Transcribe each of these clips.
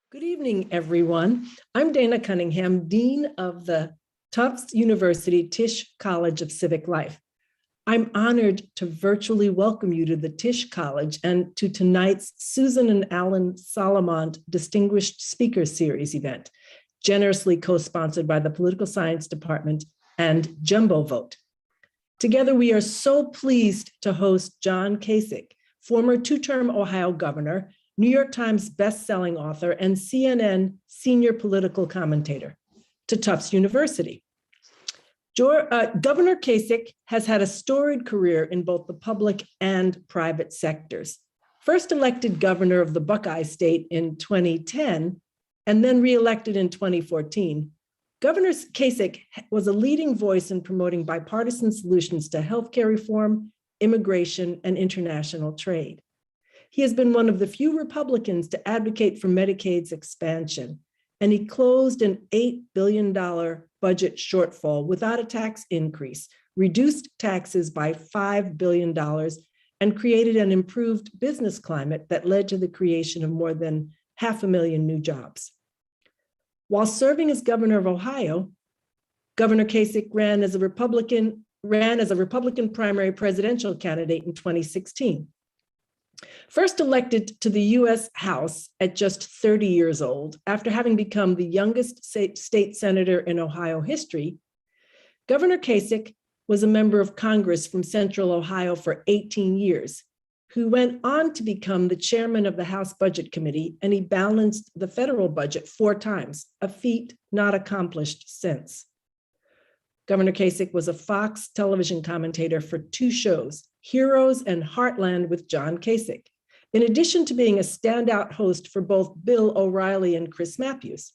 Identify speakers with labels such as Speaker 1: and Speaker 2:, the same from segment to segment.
Speaker 1: Good evening, everyone. I'm Dana Cunningham, Dean of the Tufts University Tisch College of Civic Life. I'm honored to virtually welcome you to the Tisch College and to tonight's Susan and Alan Solomont Distinguished Speaker Series event, generously co-sponsored by the Political Science Department and Jumbo Vote. Together, we are so pleased to host John Kasich, former two-term Ohio governor, New York Times bestselling author, and CNN senior political commentator, to Tufts University. Governor Kasich has had a storied career in both the public and private sectors. First elected governor of the Buckeye State in 2010, and then reelected in 2014, Governor Kasich was a leading voice in promoting bipartisan solutions to healthcare reform, immigration, and international trade. He has been one of the few Republicans to advocate for Medicaid's expansion, and he closed an $8 billion budget shortfall without a tax increase, reduced taxes by $5 billion, and created an improved business climate that led to the creation of more than 500,000 new jobs. While serving as governor of Ohio, Governor Kasich ran as a Republican primary presidential candidate in 2016. First elected to the U.S. House at just 30 years old, after having become the youngest state senator in Ohio history, Governor Kasich was a member of Congress from Central Ohio for 18 years, who went on to become the chairman of the House Budget Committee, and he balanced the federal budget 4 times, a feat not accomplished since. Governor Kasich was a Fox television commentator for 2 shows, Heroes and Heartland with John Kasich, in addition to being a standout host for both Bill O'Reilly and Chris Matthews.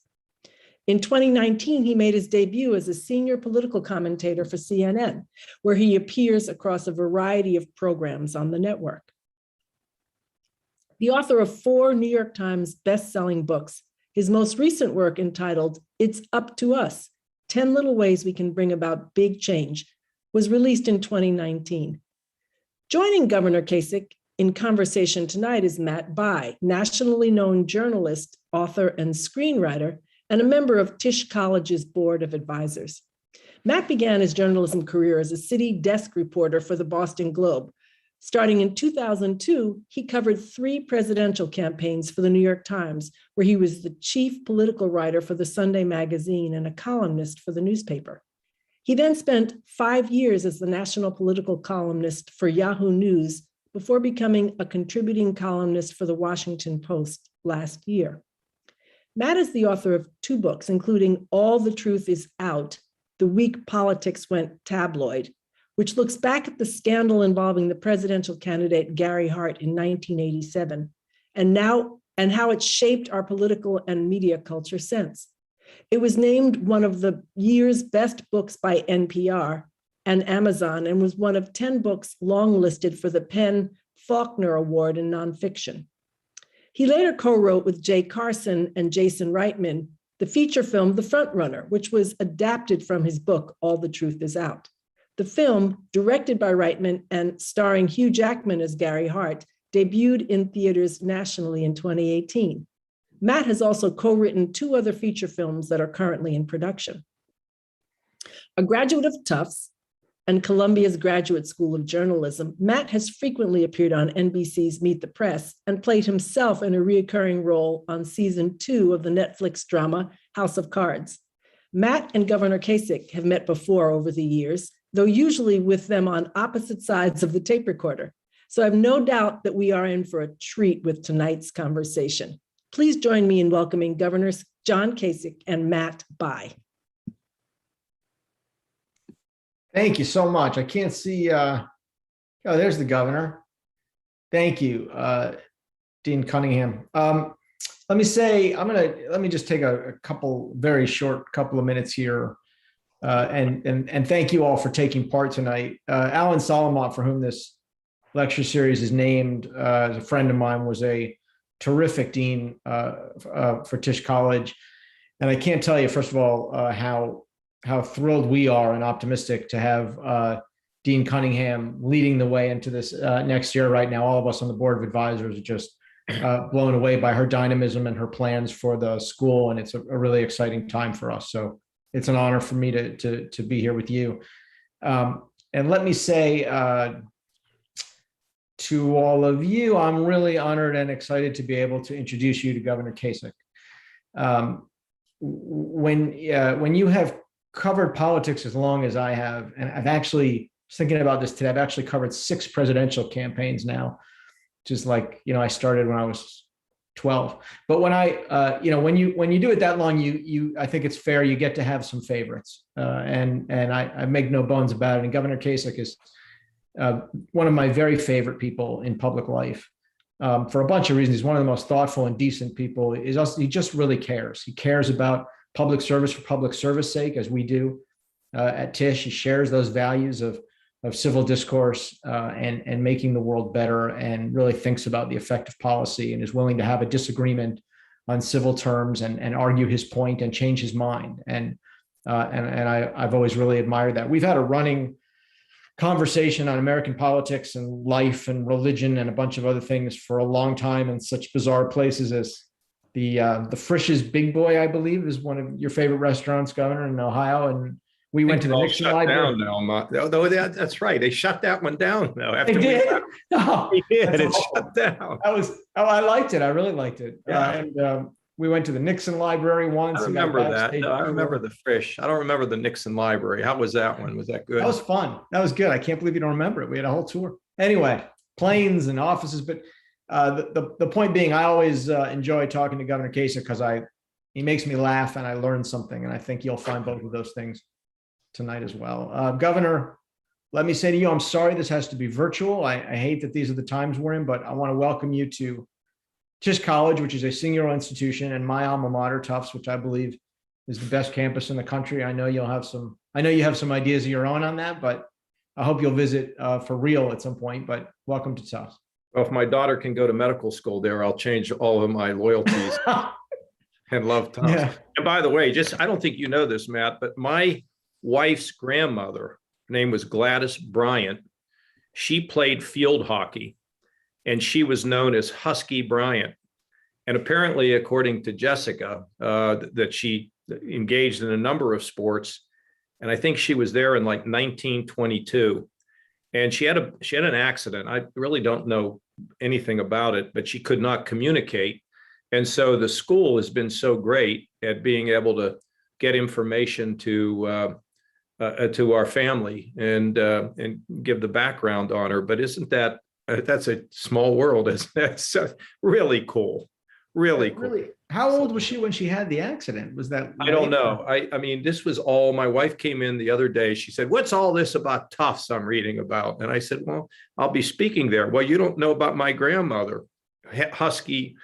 Speaker 1: In 2019, he made his debut as a senior political commentator for CNN, where he appears across a variety of programs on the network. The author of 4 New York Times best-selling books, his most recent work entitled It's Up to Us, 10 Little Ways We Can Bring About Big Change, was released in 2019. Joining Governor Kasich in conversation tonight is Matt Bai, nationally known journalist, author, and screenwriter, and a member of Tisch College's Board of Advisors. Matt began his journalism career as a city desk reporter for the Boston Globe. Starting in 2002, he covered 3 presidential campaigns for the New York Times, where he was the chief political writer for the Sunday magazine and a columnist for the newspaper. He then spent 5 years as the national political columnist for Yahoo News before becoming a contributing columnist for the Washington Post last year. Matt is the author of 2 books, including All the Truth Is Out, The Week Politics Went Tabloid, which looks back at the scandal involving the presidential candidate Gary Hart in 1987, and how it shaped our political and media culture since. It was named one of the year's best books by NPR and Amazon, and was one of 10 books longlisted for the Penn Faulkner Award in nonfiction. He later co-wrote with Jay Carson and Jason Reitman the feature film The Frontrunner, which was adapted from his book All the Truth Is Out. The film, directed by Reitman and starring Hugh Jackman as Gary Hart, debuted in theaters nationally in 2018. Matt has also co-written 2 other feature films that are currently in production. A graduate of Tufts and Columbia's Graduate School of Journalism, Matt has frequently appeared on NBC's Meet the Press and played himself in a recurring role on season 2 of the Netflix drama House of Cards. Matt and Governor Kasich have met before over the years, though usually with them on opposite sides of the tape recorder. So I have no doubt that we are in for a treat with tonight's conversation. Please join me in welcoming Governors John Kasich and Matt Bai.
Speaker 2: Thank you so much. I can't see, oh, there's the governor. Thank you, Dean Cunningham. Let me say, let me just take a very short couple of minutes here. And thank you all for taking part tonight. Alan Solomont, for whom this lecture series is named, as a friend of mine, was a terrific dean for Tisch College. And I can't tell you, first of all, how thrilled we are and optimistic to have Dean Cunningham leading the way into this next year right now. All of us on the Board of Advisors are just blown away by her dynamism and her plans for the school. And it's a really exciting time for us. So it's an honor for me to be here with you. And let me say to all of you, I'm really honored and excited to be able to introduce you to Governor Kasich. When you have covered politics as long as I have, and I've actually thinking about this today, I've actually covered 6 presidential campaigns now, just like, I started when I was 12. But when when you do it that long, I think it's fair, you get to have some favorites. And I make no bones about it. And Governor Kasich is one of my very favorite people in public life. For a bunch of reasons. He's one of the most thoughtful and decent people. He just really cares. He cares about public service for public service sake, as we do at Tisch. He shares those values of civil discourse and making the world better, and really thinks about the effect of policy, and is willing to have a disagreement on civil terms and argue his point and change his mind. And I've always really admired that. We've had a running conversation on American politics and life and religion and a bunch of other things for a long time in such bizarre places as the Frisch's Big Boy, I believe, is one of your favorite restaurants, Governor, in Ohio. And we went to the Nixon Library.
Speaker 3: That's right. They shut that one down though.
Speaker 2: They did.
Speaker 3: It shut down.
Speaker 2: I liked it. I really liked it.
Speaker 3: Yeah.
Speaker 2: And we went to the Nixon Library once.
Speaker 3: I remember that. No, I remember the Frisch. I don't remember the Nixon Library. How was that one? Was that good?
Speaker 2: That was fun. That was good. I can't believe you don't remember it. We had a whole tour. Anyway, planes and offices. But the point being, I always enjoy talking to Governor Kasich because he makes me laugh and I learn something. And I think you'll find both of those things tonight as well. Governor, let me say to you, I'm sorry this has to be virtual. I hate that these are the times we're in, but I want to welcome you to Tisch College, which is a singular institution, and my alma mater, Tufts, which I believe is the best campus in the country. I know you have some ideas of your own on that, but I hope you'll visit for real at some point. But welcome to Tufts.
Speaker 3: Well, if my daughter can go to medical school there, I'll change all of my loyalties and love Tufts. Yeah. And by the way, I don't think you know this, Matt, but my wife's grandmother, her name was Gladys Bryant. She played field hockey, and she was known as Husky Bryant. And apparently, according to Jessica, that she engaged in a number of sports. And I think she was there in like 1922. And she had an accident. I really don't know anything about it, but she could not communicate. And so the school has been so great at being able to get information to our family and give the background on her. But isn't that's a small world? That's really cool. Really cool.
Speaker 2: Really? How old was she when she had the accident? Was that?
Speaker 3: I don't know. I mean, this was all, my wife came in the other day. She said, "What's all this about Tufts I'm reading about?" And I said, "Well, I'll be speaking there." "Well, you don't know about my grandmother, Husky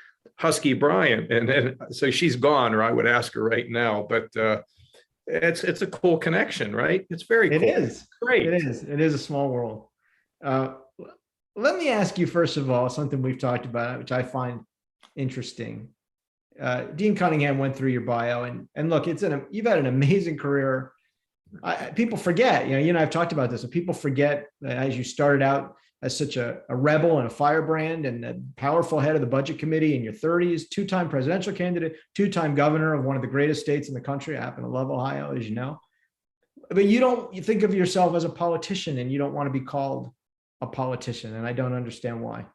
Speaker 3: Bryant." And so she's gone, or I would ask her right now. But it's a cool connection, right? It's very cool.
Speaker 2: It is
Speaker 3: great.
Speaker 2: It is. It is a small world. Let me ask you, first of all, something we've talked about, which I find interesting. Dean Cunningham went through your bio, and look, you've had an amazing career. People forget, you and I've talked about this, and people forget that as you started out as such a rebel and a firebrand and a powerful head of the budget committee in your 30s, two-time presidential candidate, two-time governor of one of the greatest states in the country. I happen to love Ohio, as you know. But you think of yourself as a politician, and you don't want to be called a politician, and I don't understand why.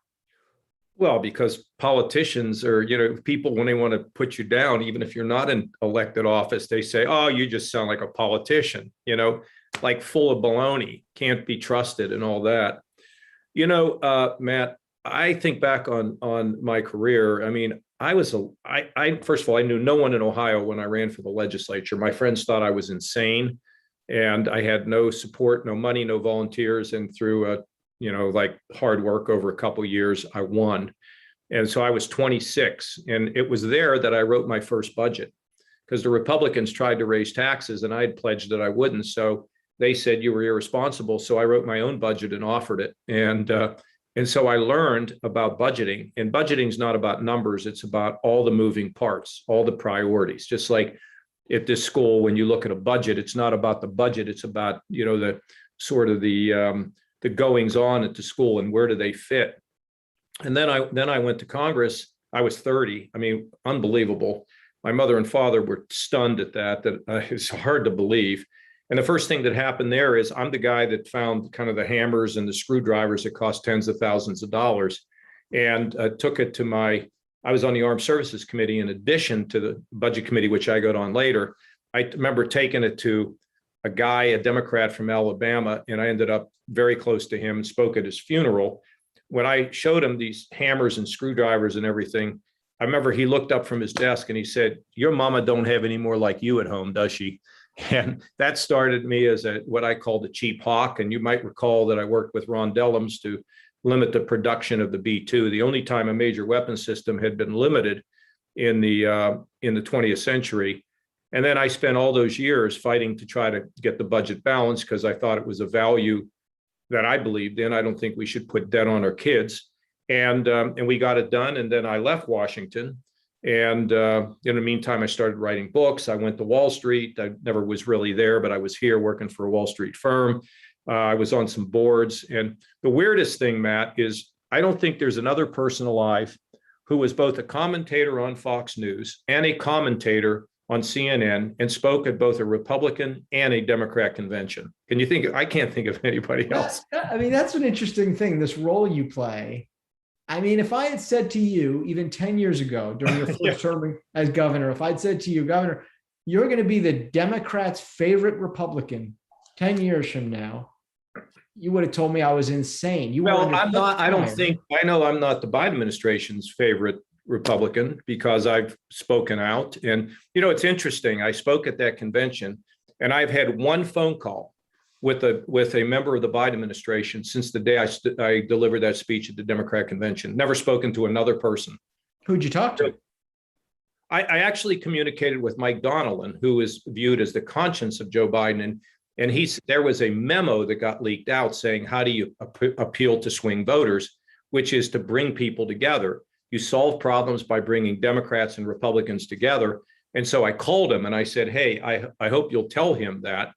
Speaker 3: Well, because politicians are, people, when they want to put you down, even if you're not in elected office, they say, "Oh, you just sound like a politician," like full of baloney, can't be trusted and all that. Matt, I think back on my career. I mean, first of all, I knew no one in Ohio when I ran for the legislature. My friends thought I was insane, and I had no support, no money, no volunteers. And through like hard work over a couple of years, I won. And so I was 26, and it was there that I wrote my first budget, because the Republicans tried to raise taxes and I had pledged that I wouldn't. So they said you were irresponsible. So I wrote my own budget and offered it. And so I learned about budgeting, and budgeting's not about numbers. It's about all the moving parts, all the priorities. Just like at this school, when you look at a budget, it's not about the budget. It's about, the sort of the goings on at the school and where do they fit. And then I went to Congress. I was 30. I mean, unbelievable. My mother and father were stunned at that it's hard to believe. And the first thing that happened there is I'm the guy that found kind of the hammers and the screwdrivers that cost tens of thousands of dollars, and took it to I was on the Armed Services Committee in addition to the Budget Committee, which I got on later. I remember taking it to a guy, a Democrat from Alabama, and I ended up very close to him and spoke at his funeral. When I showed him these hammers and screwdrivers and everything, I remember he looked up from his desk and he said, "Your mama don't have any more like you at home, does she?" And that started me as what I called a cheap hawk. And you might recall that I worked with Ron Dellums to limit the production of the B-2, the only time a major weapon system had been limited in the 20th century. And then I spent all those years fighting to try to get the budget balanced because I thought it was a value that I believed in. I don't think we should put debt on our kids. And we got it done. And then I left Washington. And in the meantime, I started writing books. I went to Wall Street. I never was really there, but I was here working for a Wall Street firm. I was on some boards. And the weirdest thing, Matt, is I don't think there's another person alive who was both a commentator on Fox News and a commentator on CNN and spoke at both a Republican and a Democrat convention. Can you think? I can't think of anybody else.
Speaker 2: I mean, that's an interesting thing, this role you play. I mean, if I had said to you, even 10 years ago, during your first term as governor, if I'd said to you, Governor, you're going to be the Democrats' favorite Republican 10 years from now, you would have told me I was insane.
Speaker 3: Well, I'm not, I don't think, I know I'm not the Biden administration's favorite Republican because I've spoken out. And, you know, it's interesting. I spoke at that convention and I've had one phone call with a member of the Biden administration since the day I delivered that speech at the Democrat convention. Never spoken to another person.
Speaker 2: Who'd you talk to?
Speaker 3: I actually communicated with Mike Donnellan, who is viewed as the conscience of Joe Biden. And there was a memo that got leaked out saying, how do you appeal to swing voters, which is to bring people together. You solve problems by bringing Democrats and Republicans together. And so I called him and I said, hey, I hope you'll tell him that.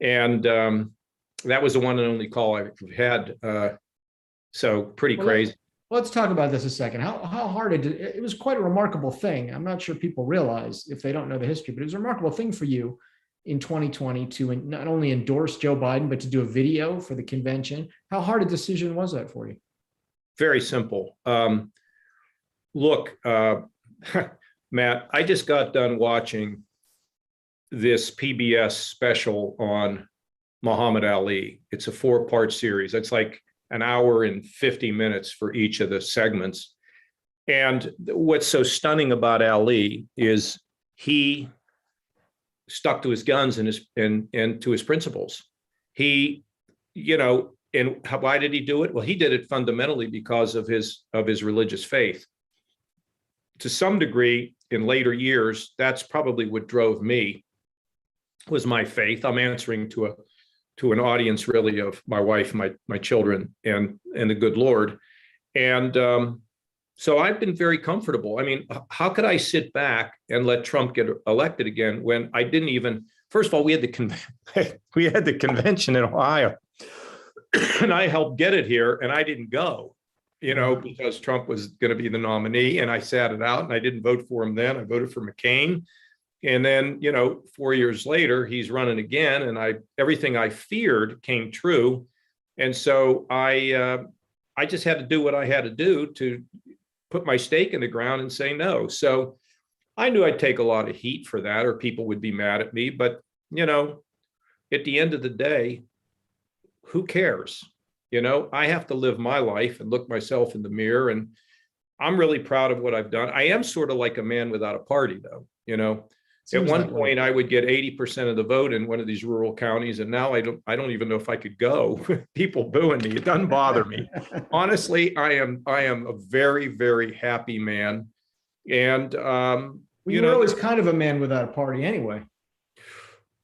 Speaker 3: And that was the one and only call I've had. So pretty crazy.
Speaker 2: Let's talk about this a second. How hard it was quite a remarkable thing. I'm not sure people realize if they don't know the history, but it was a remarkable thing for you in 2020 to not only endorse Joe Biden, but to do a video for the convention. How hard a decision was that for you?
Speaker 3: Very simple. Look, Matt, I just got done watching this PBS special on Muhammad Ali. It's a 4-part series. It's like an hour and 50 minutes for each of the segments. And what's so stunning about Ali is he stuck to his guns and to his principles. He, you know, and why did he do it? Well, he did it fundamentally because of his religious faith. To some degree, in later years, that's probably what drove me, was my faith. I'm answering to an audience really of my wife, my children, and the good Lord. And so I've been very comfortable. I mean, how could I sit back and let Trump get elected again when I didn't even, first of all, we had the convention in Ohio and I helped get it here and I didn't go, you know, because Trump was going to be the nominee and I sat it out and I didn't vote for him then. I voted for McCain. And then, you know, 4 years later, he's running again and everything I feared came true. And so I just had to do what I had to do to put my stake in the ground and say no. So I knew I'd take a lot of heat for that or people would be mad at me. But, you know, at the end of the day, who cares? You know, I have to live my life and look myself in the mirror. And I'm really proud of what I've done. I am sort of like a man without a party, though. You know, at one point I would get 80% of the vote in one of these rural counties. And now I don't even know if I could go. People booing me. It doesn't bother me. Honestly, I am a very, very happy man. And,
Speaker 2: you were always kind of a man without a party anyway.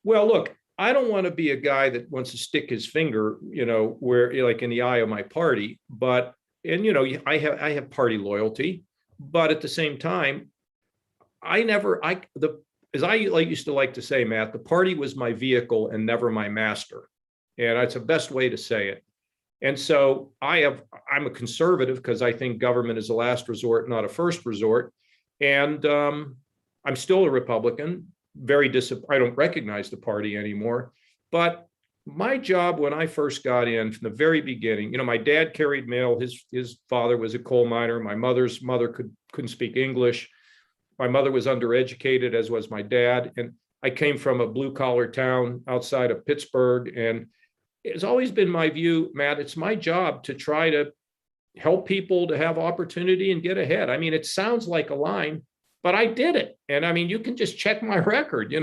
Speaker 3: Well, look, I don't want to be a guy that wants to stick his finger, you know, where like in the eye of my party, and you know, I have party loyalty, but at the same time, as I used to like to say, Matt, the party was my vehicle and never my master. And that's the best way to say it. And so I'm a conservative because I think government is a last resort, not a first resort. And I'm still a Republican, I don't recognize the party anymore. But my job when I first got in from the very beginning, my dad carried mail. His father was a coal miner. My mother's mother couldn't speak English. My mother was undereducated, as was my dad. And I came from a blue collar town outside of Pittsburgh. And it's always been my view, Matt, it's my job to try to help people to have opportunity and get ahead. I mean, it sounds like a line, but I did it. And I mean, you can just check my record,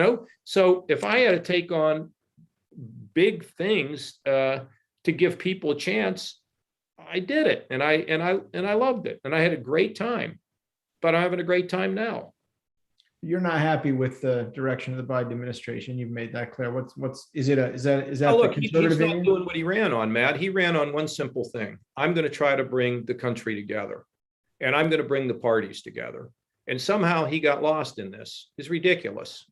Speaker 3: So if I had to take on big things to give people a chance, I did it. And I loved it. And I had a great time, but I'm having a great time now.
Speaker 2: You're not happy with the direction of the Biden administration. You've made that clear. Is that
Speaker 3: Oh, look,
Speaker 2: the
Speaker 3: he's
Speaker 2: conservative
Speaker 3: not
Speaker 2: opinion?
Speaker 3: doing what he ran on, Matt. He ran on one simple thing. I'm going to try to bring the country together, and I'm going to bring the parties together. And somehow he got lost in this. It's ridiculous.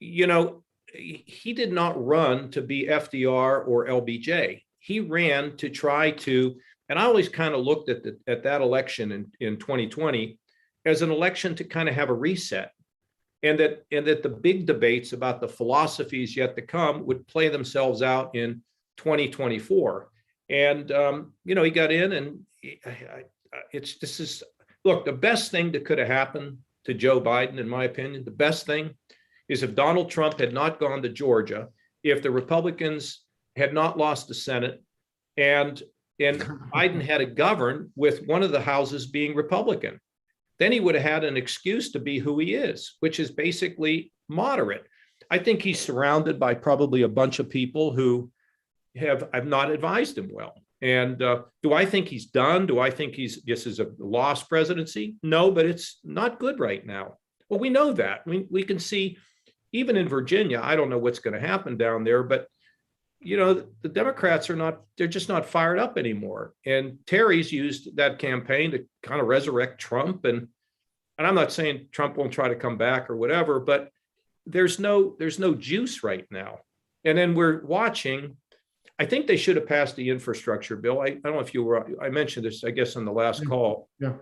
Speaker 3: He did not run to be FDR or LBJ. He ran to try to, and I always kind of looked at that election in 2020 as an election to kind of have a reset, and that the big debates about the philosophies yet to come would play themselves out in 2024. And he got in, and look, the best thing that could have happened to Joe Biden, in my opinion, the best thing is if Donald Trump had not gone to Georgia, if the Republicans had not lost the Senate, and Biden had to govern with one of the houses being Republican. Then he would have had an excuse to be who he is, which is basically moderate. I think he's surrounded by probably a bunch of people who have not advised him well. And do I think he's done? Do I think this is a lost presidency? No, but it's not good right now. Well, we know that. We can see, even in Virginia, I don't know what's going to happen down there, but the Democrats they're just not fired up anymore. And Terry's used that campaign to kind of resurrect Trump. And I'm not saying Trump won't try to come back or whatever, but there's no juice right now. And then we're watching, I think they should have passed the infrastructure bill. I don't know if I mentioned this, I guess, on the last call.
Speaker 2: Yeah.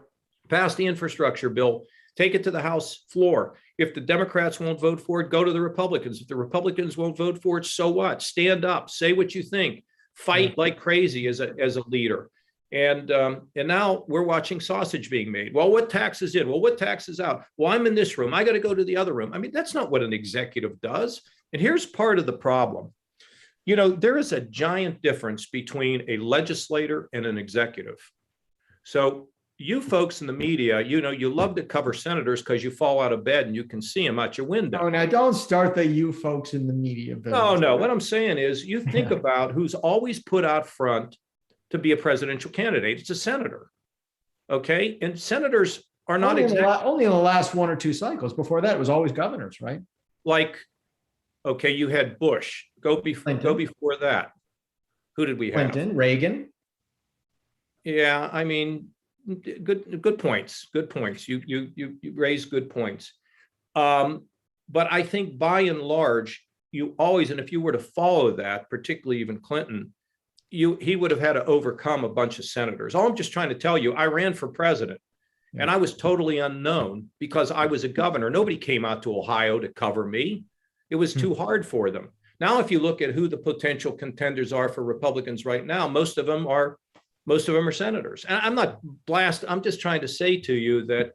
Speaker 3: Pass the infrastructure bill, take it to the House floor. If the Democrats won't vote for it, go to the Republicans. If the Republicans won't vote for it, so what? Stand up, say what you think, fight like crazy as a leader. And now we're watching sausage being made. Well, what tax is in? Well, what tax is out? Well, I'm in this room. I got to go to the other room. I mean, that's not what an executive does. And here's part of the problem. There is a giant difference between a legislator and an executive. So you folks in the media, you love to cover senators because you fall out of bed and you can see them out your window.
Speaker 2: Oh, now don't start the you folks in the media.
Speaker 3: No. What I'm saying is you think about who's always put out front to be a presidential candidate. It's a senator. Okay. And senators are not
Speaker 2: only in the last one or two cycles. Before that, it was always governors, right?
Speaker 3: Like, okay, you had Bush. Go before that. Who did we have?
Speaker 2: Clinton, Reagan.
Speaker 3: Yeah, I mean, good points. Good points. You raise good points. But I think by and large, you always, and if you were to follow that, particularly even Clinton, he would have had to overcome a bunch of senators. All I'm just trying to tell you, I ran for president, and I was totally unknown because I was a governor. Nobody came out to Ohio to cover me. It was too hard for them. Now, if you look at who the potential contenders are for Republicans right now, most of them are senators. And I'm not blasting. I'm just trying to say to you that,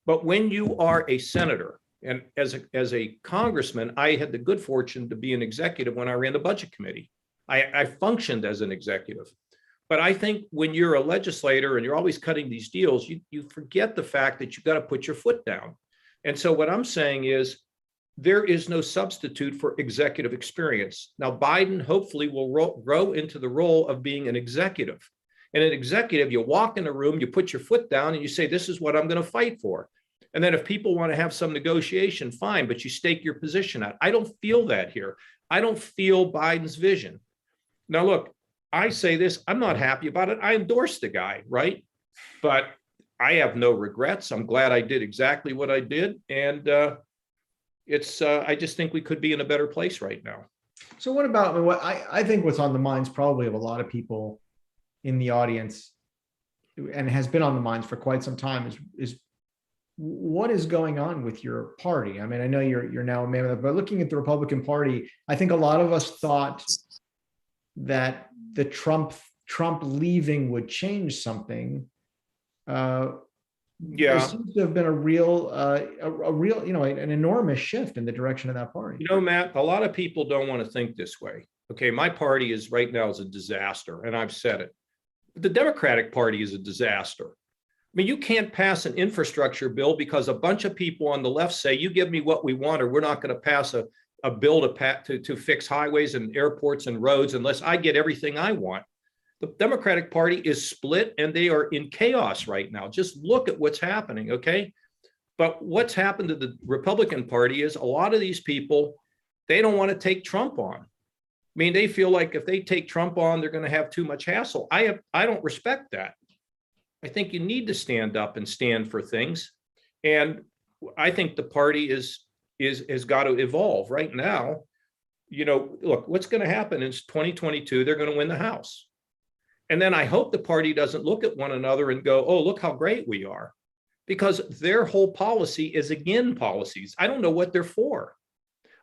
Speaker 3: but when you are a senator, and as a congressman, I had the good fortune to be an executive when I ran the budget committee. I functioned as an executive. But I think when you're a legislator and you're always cutting these deals, you forget the fact that you got to put your foot down. And so what I'm saying is there is no substitute for executive experience. Now, Biden hopefully will grow into the role of being an executive. And an executive, you walk in a room, you put your foot down and you say, this is what I'm going to fight for. And then if people want to have some negotiation, fine, but you stake your position out. I don't feel that here. I don't feel Biden's vision. Now, look, I say this, I'm not happy about it. I endorse the guy, right? But I have no regrets. I'm glad I did exactly what I did. And I just think we could be in a better place right now.
Speaker 2: So what about, I mean, what I think what's on the minds probably of a lot of people in the audience, and has been on the minds for quite some time, is what is going on with your party? I mean, I know you're now a man of that, but looking at the Republican Party, I think a lot of us thought that the Trump leaving would change something. There
Speaker 3: Yeah.
Speaker 2: seems to have been a real, an enormous shift in the direction of that party.
Speaker 3: You know, Matt, a lot of people don't want to think this way. Okay, my party is right now is a disaster, and I've said it. The Democratic Party is a disaster. I mean, you can't pass an infrastructure bill because a bunch of people on the left say, you give me what we want, or we're not going to pass a bill to fix highways and airports and roads unless I get everything I want. The Democratic Party is split and they are in chaos right now. Just look at what's happening, okay? But what's happened to the Republican Party is a lot of these people, they don't want to take Trump on. I mean, they feel like if they take Trump on, they're going to have too much hassle. I don't respect that. I think you need to stand up and stand for things. And I think the party has got to evolve right now. You know, look, what's going to happen is 2022, they're going to win the House. And then I hope the party doesn't look at one another and go, oh, look how great we are, because their whole policy is again policies. I don't know what they're for.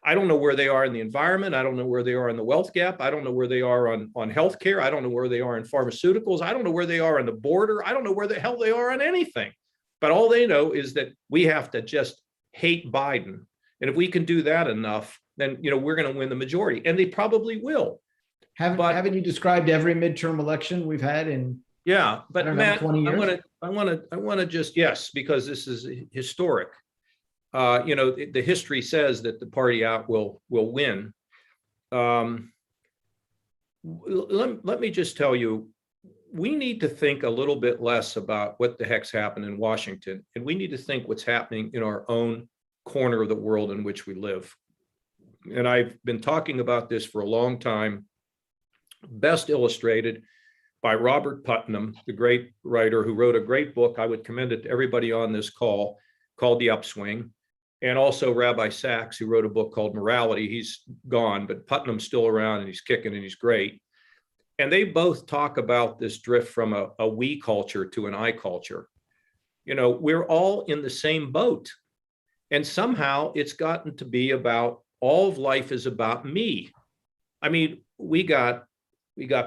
Speaker 3: I don't know where they are in the environment. I don't know where they are in the wealth gap. I don't know where they are on healthcare. I don't know where they are in pharmaceuticals. I don't know where they are on the border. I don't know where the hell they are on anything. But all they know is that we have to just hate Biden. And if we can do that enough, then, you know, we're going to win the majority, and they probably will.
Speaker 2: Haven't you described every midterm election we've had in?
Speaker 3: Yeah, but Matt,
Speaker 2: 20 years?
Speaker 3: I want to just, yes, because this is historic. You know, the history says that the party out will win. Let me just tell you, we need to think a little bit less about what the heck's happened in Washington, and we need to think what's happening in our own corner of the world in which we live. And I've been talking about this for a long time. Best illustrated by Robert Putnam, the great writer who wrote a great book. I would commend it to everybody on this call, called The Upswing. And also Rabbi Sachs, who wrote a book called Morality. He's gone, but Putnam's still around and he's kicking and he's great. And they both talk about this drift from a we culture to an I culture. You know, we're all in the same boat. And somehow it's gotten to be about, all of life is about me. I mean, we got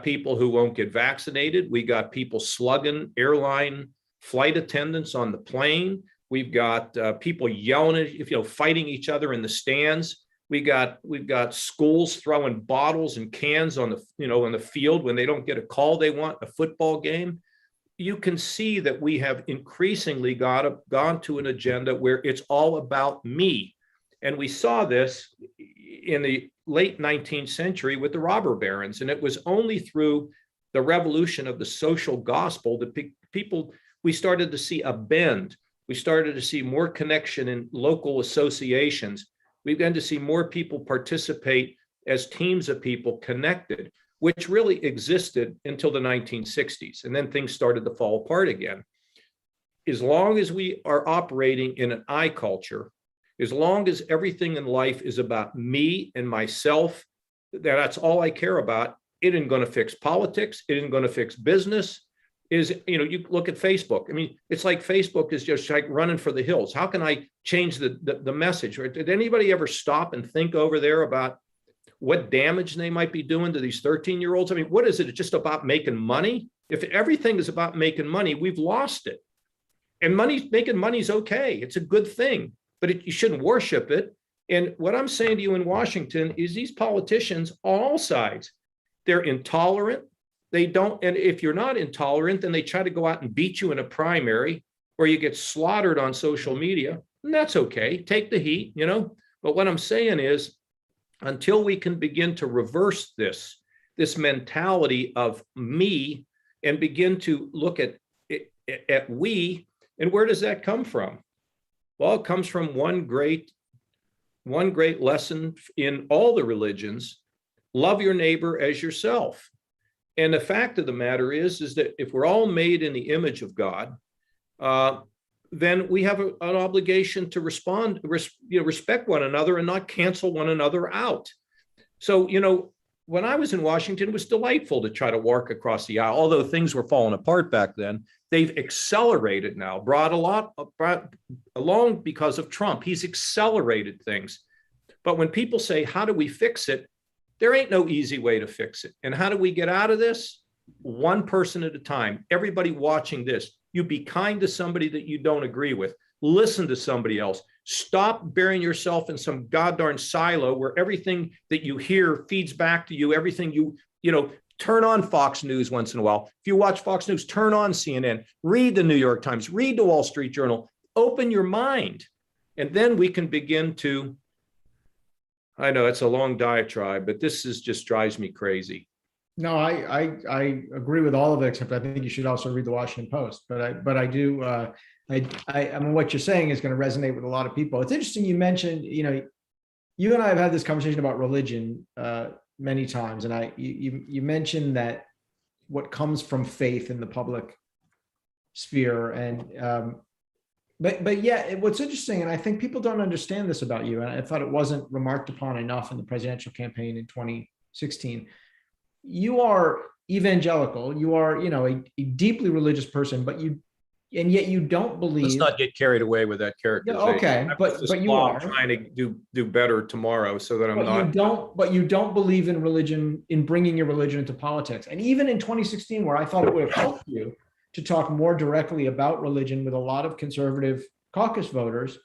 Speaker 3: people who won't get vaccinated. We got people slugging airline flight attendants on the plane. We've got people yelling at, fighting each other in the stands. We've got schools throwing bottles and cans on the field when they don't get a call they want, a football game. You can see that we have increasingly gone to an agenda where it's all about me. And we saw this in the late 19th century with the robber barons. And it was only through the revolution of the social gospel that we started to see a bend. We started to see more connection in local associations. We began to see more people participate as teams of people connected, which really existed until the 1960s. And then things started to fall apart again. As long as we are operating in an I culture, as long as everything in life is about me and myself, that's all I care about, it isn't going to fix politics. It isn't going to fix business. You look at Facebook. I mean, it's like Facebook is just like running for the hills. How can I change the message? Or did anybody ever stop and think over there about what damage they might be doing to these 13-year-olds? I mean, what is it? It's just about making money? If everything is about making money, we've lost it. And making money is okay. It's a good thing, but you shouldn't worship it. And what I'm saying to you in Washington is these politicians on all sides, they're intolerant. They don't, and if you're not intolerant, then they try to go out and beat you in a primary, or you get slaughtered on social media. And that's okay. Take the heat, But what I'm saying is, until we can begin to reverse this mentality of me and begin to look at we, and where does that come from? Well, it comes from one great lesson in all the religions: love your neighbor as yourself. And the fact of the matter is that if we're all made in the image of God, then we have an obligation to respect one another and not cancel one another out. So, when I was in Washington, it was delightful to try to walk across the aisle, although things were falling apart back then. They've accelerated now, brought along because of Trump. He's accelerated things. But when people say, how do we fix it? There ain't no easy way to fix it. And how do we get out of this? One person at a time. Everybody watching this, you be kind to somebody that you don't agree with. Listen to somebody else. Stop burying yourself in some goddamn silo where everything that you hear feeds back to you. Everything turn on Fox News once in a while. If you watch Fox News, turn on CNN, read the New York Times, read the Wall Street Journal, open your mind. And then we can begin to, I know it's a long diatribe, but this just drives me crazy.
Speaker 2: No, I agree with all of it, except I think you should also read the Washington Post. But I do, I mean, what you're saying is going to resonate with a lot of people. It's interesting you mentioned, you and I have had this conversation about religion many times, and you mentioned that what comes from faith in the public sphere, and but yeah, what's interesting, and I think people don't understand this about you, and I thought it wasn't remarked upon enough in the presidential campaign in 2016. You are evangelical. You are, a deeply religious person, and yet you don't believe.
Speaker 3: Let's not get carried away with that characterization.
Speaker 2: Yeah, okay, but you are
Speaker 3: trying to do better tomorrow, so that I'm not.
Speaker 2: But you don't believe in religion, in bringing your religion into politics. And even in 2016, where I thought it would have helped you to talk more directly about religion with a lot of conservative caucus voters,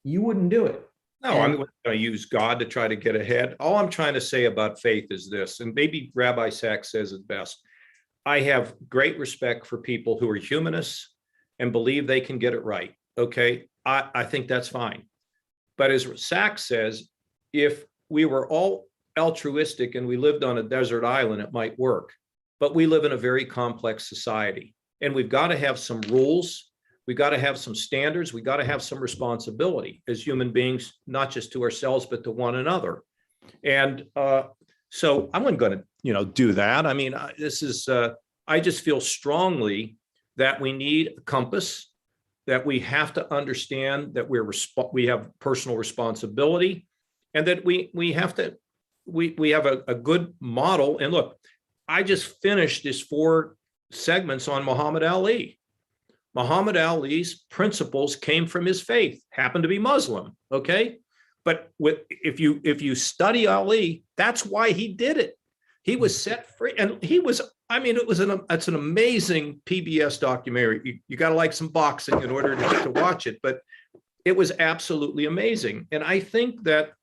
Speaker 2: you wouldn't do it.
Speaker 3: No, I'm going to use God to try to get ahead. All I'm trying to say about faith is this, and maybe Rabbi Sachs says it best. I have great respect for people who are humanists and believe they can get it right. Okay, I think that's fine. But as Sachs says, if we were all altruistic and we lived on a desert island, it might work. But we live in a very complex society, and we've got to have some rules. We got to have some standards. We got to have some responsibility as human beings, not just to ourselves, but to one another. And so I'm going to, do that. I mean, I just feel strongly that we need a compass, that we have to understand that we have personal responsibility, and that we have a good model. And look, I just finished this 4 segments on Muhammad Ali. Muhammad Ali's principles came from his faith, happened to be Muslim, okay? But if you study Ali, that's why he did it. He was set free, and it's an amazing PBS documentary. You got to like some boxing in order to watch it, but it was absolutely amazing. And I think that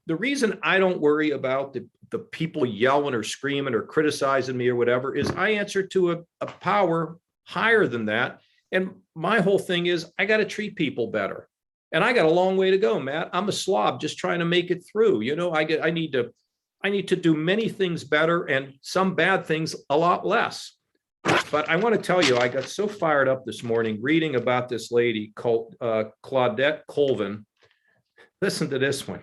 Speaker 3: the reason I don't worry about the people yelling or screaming or criticizing me or whatever is I answer to a power higher than that. And my whole thing is I got to treat people better. And I got a long way to go, Matt. I'm a slob just trying to make it through. I need to do many things better and some bad things a lot less. But I want to tell you, I got so fired up this morning reading about this lady called Claudette Colvin. Listen to this one.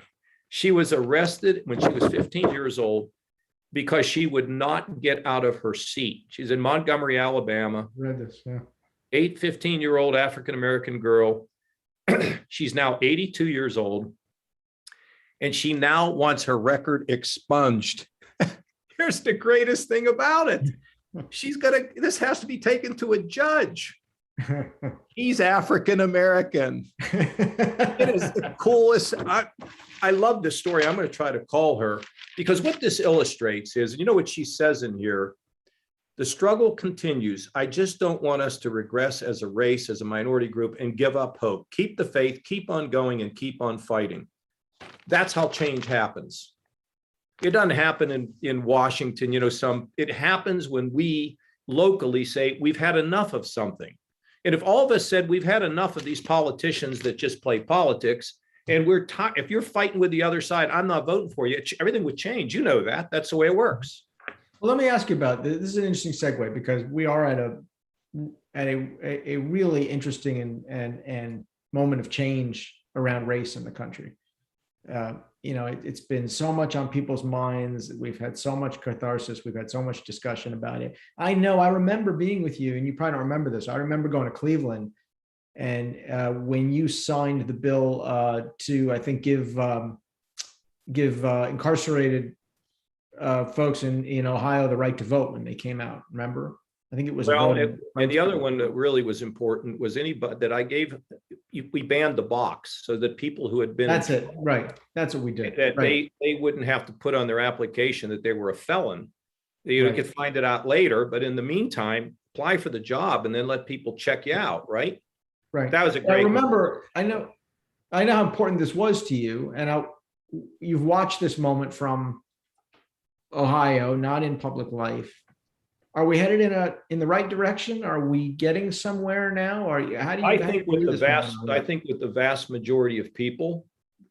Speaker 3: She was arrested when she was 15 years old because she would not get out of her seat. She's in Montgomery, Alabama.
Speaker 2: Read this, yeah.
Speaker 3: 15-year-old African-American girl. She's now 82 years old. And she now wants her record expunged. Here's the greatest thing about it. This has to be taken to a judge. He's African-American. It is the coolest. I love this story. I'm going to try to call her, because what this illustrates is, what she says in here, the struggle continues. I just don't want us to regress as a race, as a minority group, and give up hope. Keep the faith, keep on going, and keep on fighting. That's how change happens. It doesn't happen in Washington, it happens when we locally say we've had enough of something. And if all of us said we've had enough of these politicians that just play politics, and if you're fighting with the other side, I'm not voting for you, everything would change. You know that. That's the way it works.
Speaker 2: Well, let me ask you about this. This is an interesting segue, because we are at a really interesting and moment of change around race in the country. It's been so much on people's minds. We've had so much catharsis. We've had so much discussion about it. I remember being with you, and you probably don't remember this. I remember going to Cleveland, and when you signed the bill to, I think, give give incarcerated folks in Ohio the right to vote when they came out. Remember? I think it was.
Speaker 3: Well, and the other one that really was important was anybody that I gave, we banned the box so that people who had been.
Speaker 2: That's it, right? That's what we did.
Speaker 3: That
Speaker 2: right.
Speaker 3: they wouldn't have to put on their application that they were a felon. You
Speaker 2: Right.
Speaker 3: could find it out later, but in the meantime, apply for the job and then let people check you out, right?
Speaker 2: Right.
Speaker 3: That was a
Speaker 2: I
Speaker 3: great.
Speaker 2: remember. I know how important this was to you, and you've watched this moment from Ohio, not in public life. Are we headed in the right direction? Are we getting somewhere now? Or how do you?
Speaker 3: I think with the vast majority of people,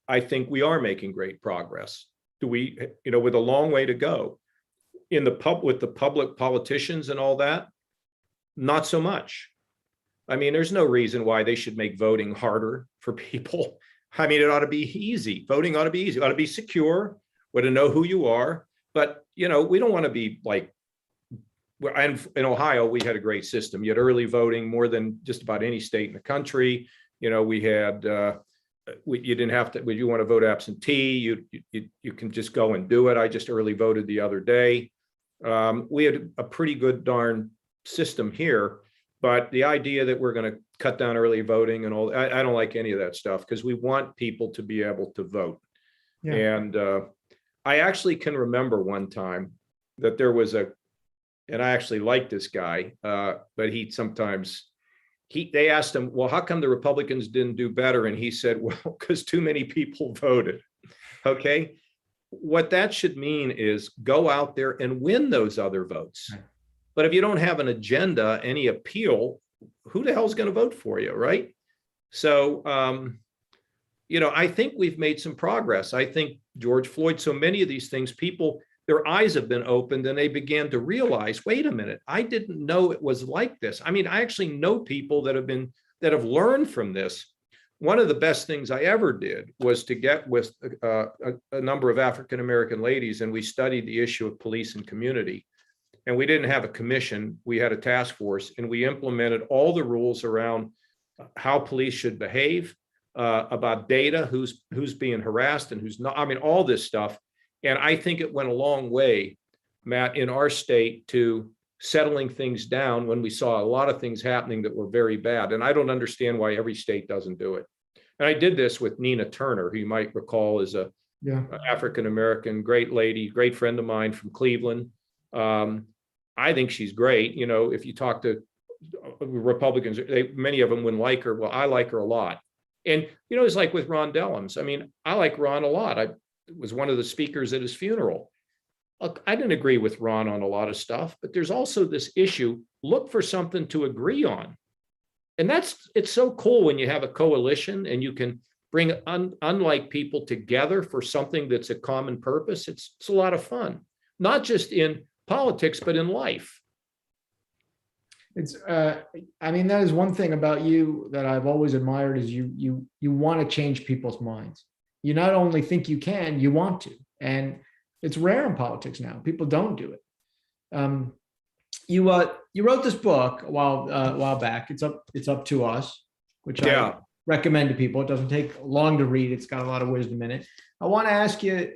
Speaker 3: I think we are making great progress. Do we, with a long way to go in the with the public politicians and all that? Not so much. I mean, there's no reason why they should make voting harder for people. I mean, it ought to be easy. Voting ought to be easy. It ought to be secure. We ought to know who you are. But, we don't want to be like, and in Ohio, we had a great system. You had early voting more than just about any state in the country. We had, you didn't have to, when you want to vote absentee, you can just go and do it. I just early voted the other day. We had a pretty good darn system here, but the idea that we're going to cut down early voting and all, I don't like any of that stuff because we want people to be able to vote. Yeah. And I actually can remember one time that there was and I actually liked this guy, but they asked him, well, how come the Republicans didn't do better? And he said, well, because too many people voted. Okay. What that should mean is go out there and win those other votes. Right. But if you don't have an agenda, any appeal, who the hell is going to vote for you, right? So, I think we've made some progress. I think George Floyd, so many of these things, people, their eyes have been opened and they began to realize, wait a minute, I didn't know it was like this. I mean, I actually know people that have learned from this. One of the best things I ever did was to get with a number of African-American ladies, and we studied the issue of police and community. And we didn't have a commission, we had a task force, and we implemented all the rules around how police should behave, about data, who's being harassed and who's not, I mean, all this stuff. And I think it went a long way, Matt, in our state to settling things down when we saw a lot of things happening that were very bad. And I don't understand why every state doesn't do it. And I did this with Nina Turner, who you might recall is a African-American, great lady, great friend of mine from Cleveland. I think she's great. If you talk to Republicans, many of them wouldn't like her. Well, I like her a lot. And, it's like with Ron Dellums. I mean, I like Ron a lot. I was one of the speakers at his funeral. Look, I didn't agree with Ron on a lot of stuff, but there's also this issue, look for something to agree on. And it's so cool when you have a coalition and you can bring unlike people together for something that's a common purpose. It's a lot of fun, not just in politics, but in life.
Speaker 2: It's, I mean, that is one thing about you that I've always admired is you want to change people's minds. You not only think you can, you want to, and it's rare in politics now. People don't do it. You wrote this book a while back. It's up to us, which I recommend to people. It doesn't take long to read. It's got a lot of wisdom in it. I want to ask you.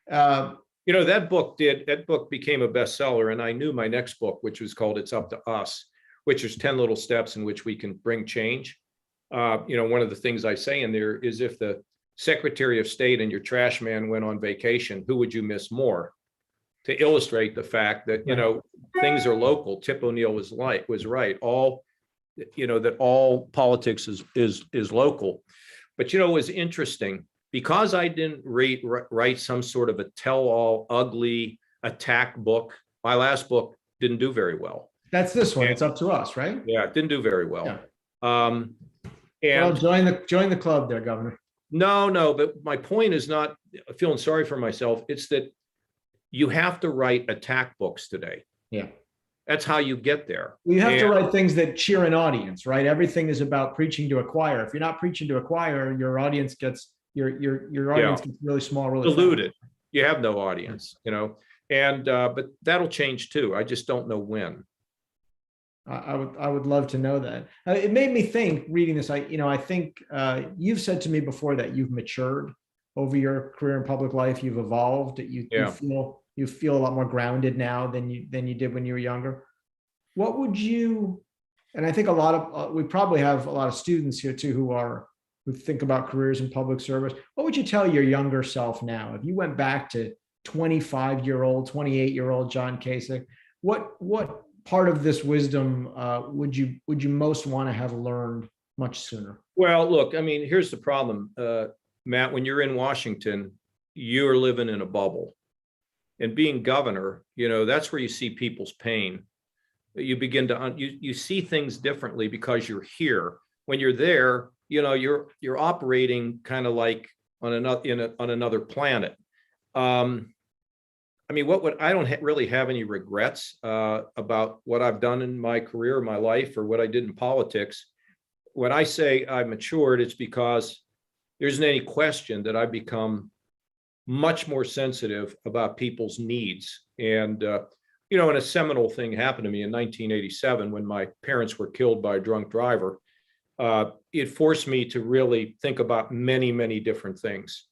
Speaker 3: That book became a bestseller, and I knew my next book, which was called It's Up to Us, which is 10 little steps in which we can bring change. One of the things I say in there is if the Secretary of State and your trash man went on vacation, who would you miss more? To illustrate the fact that, things are local. Tip O'Neill was right. That all politics is local. But, it was interesting. Because I didn't write some sort of a tell-all, ugly attack book, my last book didn't do very well.
Speaker 2: That's this one. It's Up to Us, right?
Speaker 3: Yeah, it didn't do very well.
Speaker 2: Yeah. Well, join the club there, Governor.
Speaker 3: No, but my point is not feeling sorry for myself. It's that you have to write attack books today.
Speaker 2: Yeah.
Speaker 3: That's how you get there.
Speaker 2: Well, you have to write things that cheer an audience, right? Everything is about preaching to a choir. If you're not preaching to a choir, your audience gets your audience gets really small, really
Speaker 3: diluted. Fast. You have no audience, and but that'll change too. I just don't know when.
Speaker 2: I would love to know that. It made me think reading this. I think you've said to me before that you've matured over your career in public life, you've evolved, that
Speaker 3: Yeah.
Speaker 2: you feel a lot more grounded now than you did when you were younger. What would you, and I think a lot of, we probably have a lot of students here too who think about careers in public service. What would you tell your younger self now? If you went back to 25-year-old, 28-year-old John Kasich, what part of this wisdom would you most want to have learned much sooner?
Speaker 3: Well, look, I mean, here's the problem, Matt. When you're in Washington, you're living in a bubble, and being governor, that's where you see people's pain. You begin to you see things differently because you're here. When you're there, you're operating kind of like on another planet. I mean, I don't really have any regrets about what I've done in my career, my life, or what I did in politics. When I say I've matured, it's because there isn't any question that I've become much more sensitive about people's needs. And, and a seminal thing happened to me in 1987 when my parents were killed by a drunk driver. It forced me to really think about many, many different things.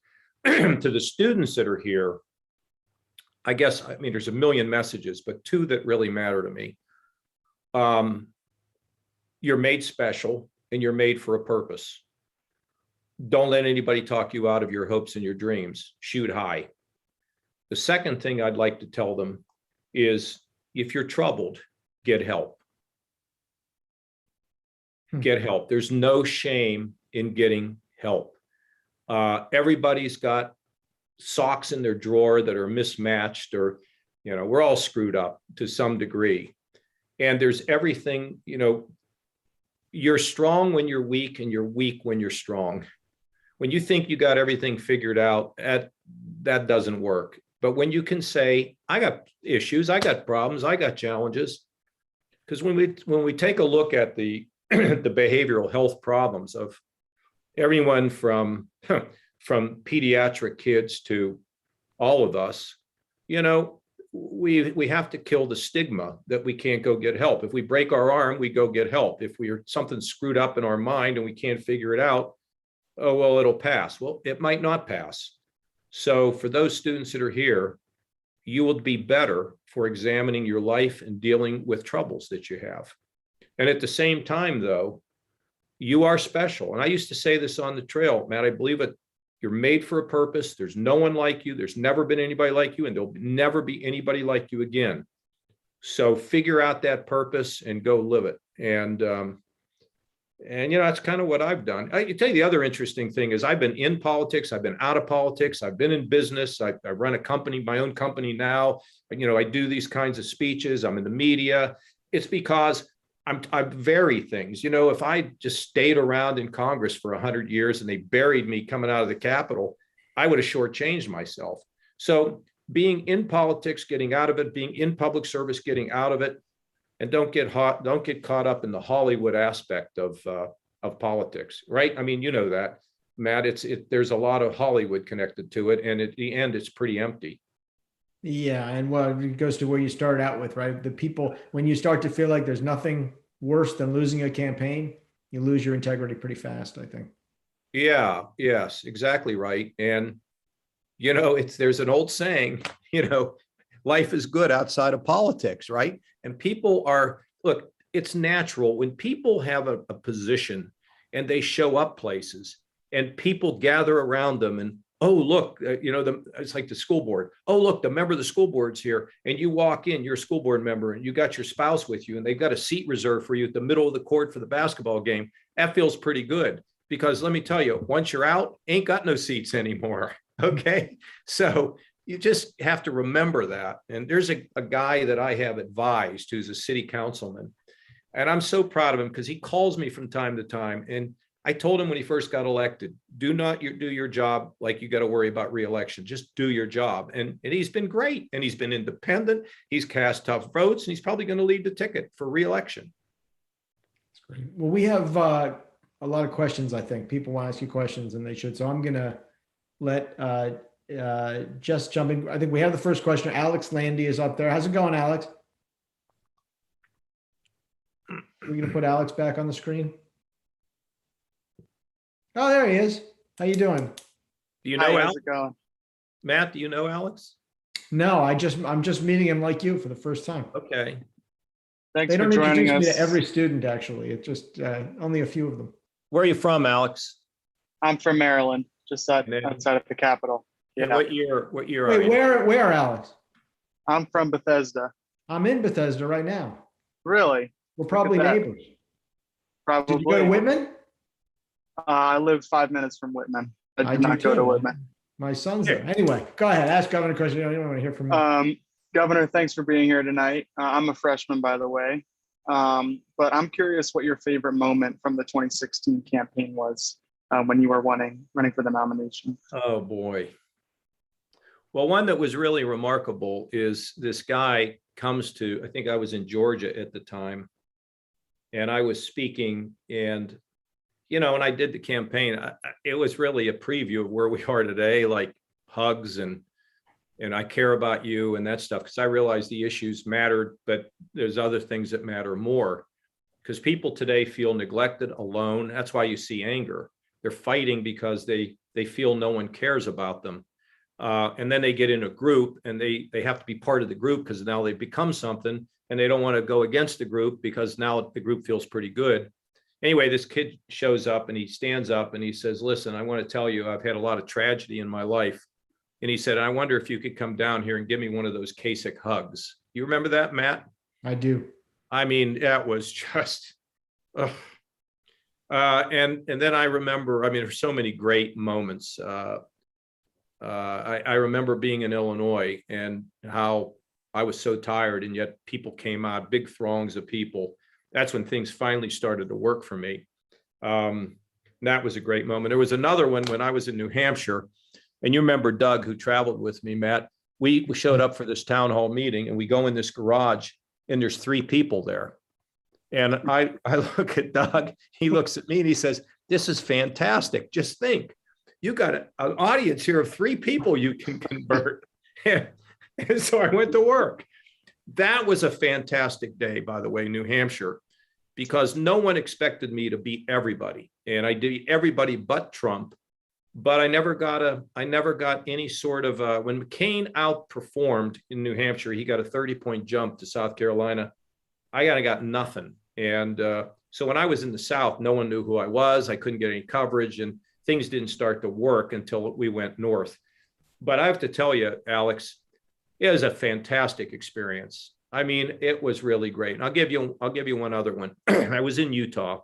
Speaker 3: To the students that are here, I mean, there's a million messages, but two that really matter to me. You're made special and you're made for a purpose. Don't let anybody talk you out of your hopes and your dreams. Shoot high. The second thing I'd like to tell them is, if you're troubled, get help. Get help. There's no shame in getting help. Everybody's got socks in their drawer that are mismatched, or, we're all screwed up to some degree. And there's everything, you're strong when you're weak and you're weak when you're strong. When you think you got everything figured out, that doesn't work. But when you can say, I got issues, I got problems, I got challenges. Because when we take a look at the the behavioral health problems of everyone from pediatric kids to all of us, we have to kill the stigma that we can't go get help. If we break our arm, we go get help. If something screwed up in our mind and we can't figure it out, oh, well, it'll pass. Well, it might not pass. So for those students that are here, you will be better for examining your life and dealing with troubles that you have. And at the same time, though, you are special. And I used to say this on the trail, Matt, I believe it. You're made for a purpose. There's no one like you. There's never been anybody like you, and there'll never be anybody like you again. So figure out that purpose and go live it. And that's kind of what I've done. I can tell you the other interesting thing is I've been in politics. I've been out of politics. I've been in business. I run a company, my own company now. I do these kinds of speeches. I'm in the media. It's because I vary things. If I just stayed around in Congress for 100 years and they buried me coming out of the Capitol, I would have shortchanged myself. So being in politics, getting out of it, being in public service, getting out of it, and don't get caught up in the Hollywood aspect of politics, right? I mean, that, Matt. There's a lot of Hollywood connected to it, and at the end, it's pretty empty.
Speaker 2: Yeah, and it goes to where you started out with, right? The people, when you start to feel like there's nothing worse than losing a campaign, you lose your integrity pretty fast, I think.
Speaker 3: Yeah, yes, exactly right. And there's an old saying, life is good outside of politics, right? And people look, it's natural when people have a position and they show up places and people gather around them and, oh, look, it's like the school board. Oh, look, the member of the school board's here. And you walk in, you're a school board member, and you got your spouse with you, and they've got a seat reserved for you at the middle of the court for the basketball game. That feels pretty good, because let me tell you, once you're out, ain't got no seats anymore. Okay. So you just have to remember that. And there's a guy that I have advised who's a city councilman, and I'm so proud of him because he calls me from time to time. And I told him when he first got elected, do not do your job like you got to worry about reelection. Just do your job. And he's been great. And he's been independent. He's cast tough votes, and he's probably going to lead the ticket for reelection.
Speaker 2: That's great. Well, we have a lot of questions. I think people want to ask you questions, and they should. So I'm going to let just jump in. I think we have the first question. Alex Landy is up there. How's it going, Alex? We're going to put Alex back on the screen. Oh, there he is. How you doing?
Speaker 3: Do you
Speaker 4: Hi,
Speaker 3: know
Speaker 4: how's
Speaker 3: Alex?
Speaker 4: it going?
Speaker 3: Matt, do you know Alex?
Speaker 2: No, I'm just meeting him like you for the first time.
Speaker 3: Okay.
Speaker 4: Thanks
Speaker 2: They
Speaker 4: for
Speaker 2: don't
Speaker 4: joining
Speaker 2: introduce me
Speaker 4: us.
Speaker 2: to every student, actually. It's just only a few of them.
Speaker 3: Where are you from, Alex?
Speaker 4: I'm from Maryland, just
Speaker 3: And then-
Speaker 4: outside of the capital.
Speaker 3: And
Speaker 4: Yeah,
Speaker 3: what year are
Speaker 2: Wait,
Speaker 3: you?
Speaker 2: where, Alex?
Speaker 4: I'm from Bethesda.
Speaker 2: I'm in Bethesda right now.
Speaker 4: Really?
Speaker 2: We're probably
Speaker 4: Look at that.
Speaker 2: neighbors.
Speaker 4: Probably.
Speaker 2: Did you go to Whitman?
Speaker 4: I live 5 minutes from Whitman. I did
Speaker 2: do
Speaker 4: not go to
Speaker 2: too.
Speaker 4: Whitman.
Speaker 2: My son's there. Anyway, go ahead. Ask Governor a question. You don't want to hear from me.
Speaker 4: Governor, thanks for being here tonight. I'm a freshman, by the way. But I'm curious what your favorite moment from the 2016 campaign was when you were running for the nomination.
Speaker 3: Oh, boy. Well, one that was really remarkable is this guy comes to, I think I was in Georgia at the time, and I was speaking, and, you know, and I did the campaign. It was really a preview of where we are today, like hugs and I care about you and that stuff, because I realized the issues mattered, but there's other things that matter more, because people today feel neglected, alone. That's why you see anger. They're fighting because they feel no one cares about them. And then they get in a group and they have to be part of the group because now they've become something, and they don't want to go against the group because now the group feels pretty good. Anyway, this kid shows up and he stands up and he says, listen, I want to tell you, I've had a lot of tragedy in my life. And he said, I wonder if you could come down here and give me one of those Kasich hugs. You remember that, Matt?
Speaker 2: I do.
Speaker 3: I mean, that was just, and then I remember, I mean, there's so many great moments. I remember being in Illinois and how I was so tired, and yet people came out, big throngs of people. That's when things finally started to work for me. That was a great moment. There was another one when I was in New Hampshire, and you remember Doug, who traveled with me, Matt. We showed up for this town hall meeting, and we go in this garage, and there's 3 people there. And I look at Doug, he looks at me and he says, this is fantastic. Just think, you got an audience here of 3 people you can convert. And so I went to work. That was a fantastic day, by the way, New Hampshire, because no one expected me to beat everybody. And I did everybody but Trump, but I never got any sort of, when McCain outperformed in New Hampshire, he got a 30-point jump to South Carolina. I got nothing. And so when I was in the South, no one knew who I was. I couldn't get any coverage, and things didn't start to work until we went north. But I have to tell you, Alex, it was a fantastic experience. I mean, it was really great. And I'll give you one other one. I was in Utah,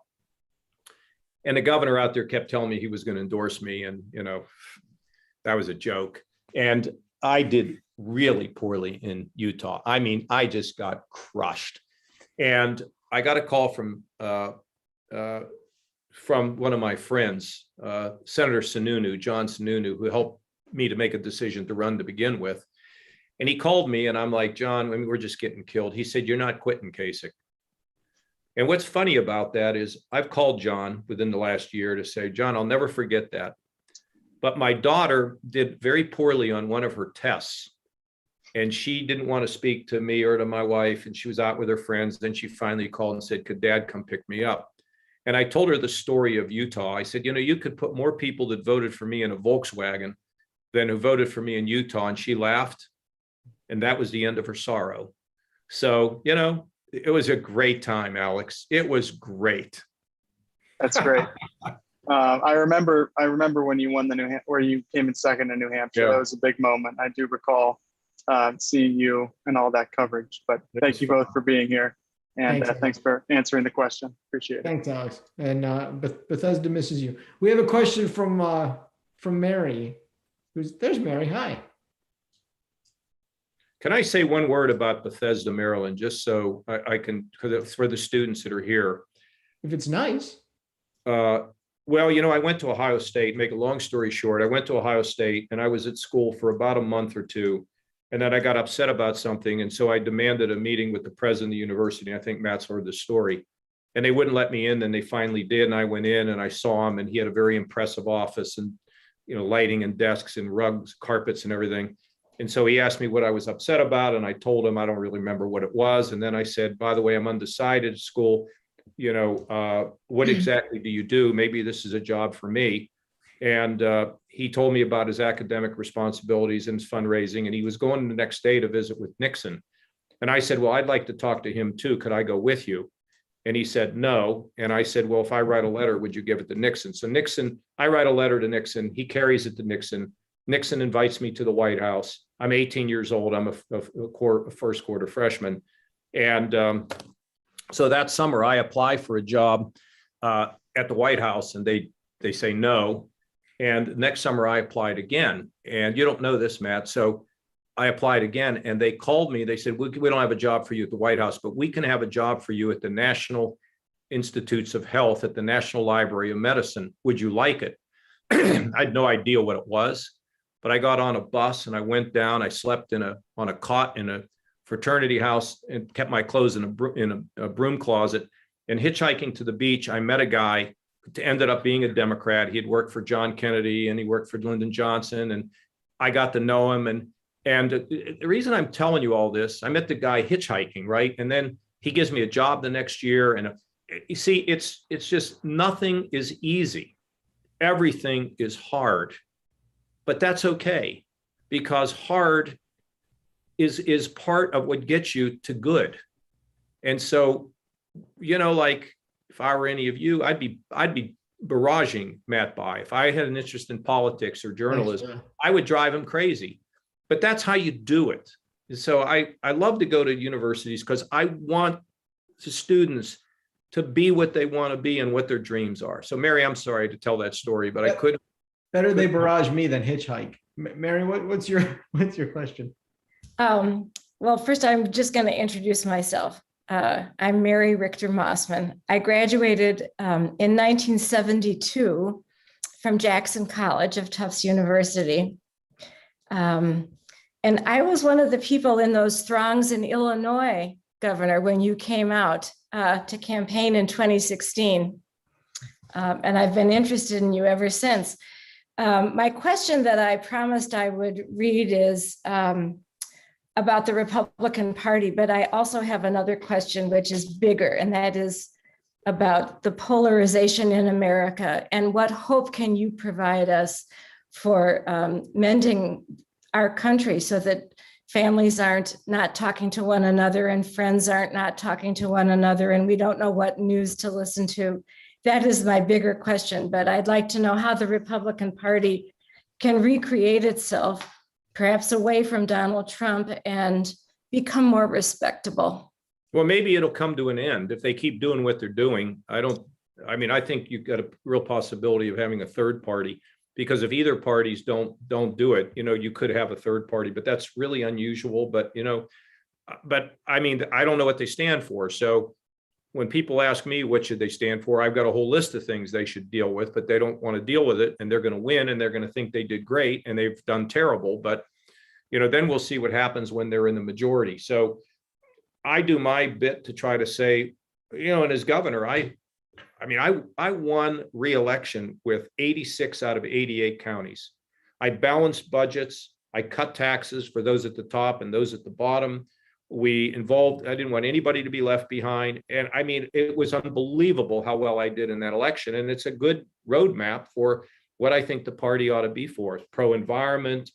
Speaker 3: and the governor out there kept telling me he was going to endorse me, and you know, that was a joke. And I did really poorly in Utah. I mean, I just got crushed. And I got a call from one of my friends, Senator Sununu, John Sununu, who helped me to make a decision to run to begin with. And he called me, and I'm like, John, I mean, we're just getting killed. He said, you're not quitting, Kasich. And what's funny about that is I've called John within the last year to say, John, I'll never forget that. But my daughter did very poorly on one of her tests, and she didn't want to speak to me or to my wife, and she was out with her friends. Then she finally called and said, could Dad come pick me up? And I told her the story of Utah. I said, you know, you could put more people that voted for me in a Volkswagen than who voted for me in Utah. And she laughed. And that was the end of her sorrow. So, you know, it was a great time, Alex. It was great.
Speaker 4: That's great. I remember when you won where you came in second in New Hampshire.
Speaker 3: Yeah.
Speaker 4: That was a big moment. I do recall seeing you and all that coverage. But thank you both for being here, and thanks for answering the question. Appreciate it.
Speaker 2: Thanks, Alex. And Bethesda misses you. We have a question from Mary. There's Mary. Hi.
Speaker 3: Can I say one word about Bethesda, Maryland, just so I can, because it's for the students that are here.
Speaker 2: If it's nice.
Speaker 3: Well, you know, I went to Ohio State. Make a long story short, I went to Ohio State, and I was at school for about a month or two. And then I got upset about something. And so I demanded a meeting with the president of the university. I think Matt's heard the story. And they wouldn't let me in. Then they finally did. And I went in and I saw him, and he had a very impressive office, and, you know, lighting and desks and rugs, carpets and everything. And so he asked me what I was upset about. And I told him, I don't really remember what it was. And then I said, by the way, I'm undecided at school. You know, what exactly do you do? Maybe this is a job for me. And he told me about his academic responsibilities and his fundraising, and he was going the next day to visit with Nixon. And I said, well, I'd like to talk to him too. Could I go with you? And he said, no. And I said, well, if I write a letter, would you give it to Nixon? So Nixon, I write a letter to Nixon. He carries it to Nixon. Nixon invites me to the White House. I'm 18 years old. I'm a first quarter freshman. And so that summer, I apply for a job at the White House, and they say no. And next summer, I applied again. And you don't know this, Matt. So I applied again, and they called me. They said, we don't have a job for you at the White House, but we can have a job for you at the National Institutes of Health at the National Library of Medicine. Would you like it? I had no idea what it was, but I got on a bus and I went down. I slept on a cot in a fraternity house and kept my clothes in a broom closet. And hitchhiking to the beach, I met a guy who ended up being a Democrat. He had worked for John Kennedy and he worked for Lyndon Johnson, and I got to know him. And the reason I'm telling you all this, I met the guy hitchhiking, right? And then he gives me a job the next year. And you see, it's just nothing is easy. Everything is hard, but that's okay, because hard is part of what gets you to good. And so, like if I were any of you, I'd be barraging Matt by. If I had an interest in politics or journalism, I would drive him crazy. But that's how you do it. So I love to go to universities because I want the students to be what they want to be and what their dreams are. So Mary, I'm sorry to tell that story, but I could.
Speaker 2: Better they barrage me than hitchhike. Mary, what's your question?
Speaker 5: Well, first, I'm just going to introduce myself. I'm Mary Richter Mossman. I graduated in 1972 from Jackson College of Tufts University. And I was one of the people in those throngs in Illinois, Governor, when you came out to campaign in 2016. And I've been interested in you ever since. My question that I promised I would read is about the Republican Party, but I also have another question which is bigger, and that is about the polarization in America, and what hope can you provide us for mending our country so that families aren't not talking to one another and friends aren't not talking to one another, and we don't know what news to listen to. That is my bigger question, but I'd like to know how the Republican Party can recreate itself, perhaps away from Donald Trump, and become more respectable.
Speaker 3: Well, maybe it'll come to an end if they keep doing what they're doing. I think you've got a real possibility of having a third party, because if either parties don't do it, you could have a third party, but that's really unusual. But I don't know what they stand for. So when people ask me what should they stand for, I've got a whole list of things they should deal with, but they don't want to deal with it, and they're going to win, and they're going to think they did great, and they've done terrible. But then we'll see what happens when they're in the majority. So I do my bit to try to say, and as governor, I won re-election with 86 out of 88 counties. I balanced budgets. I cut taxes for those at the top and those at the bottom. I didn't want anybody to be left behind. And it was unbelievable how well I did in that election. And it's a good roadmap for what I think the party ought to be for. Pro-environment,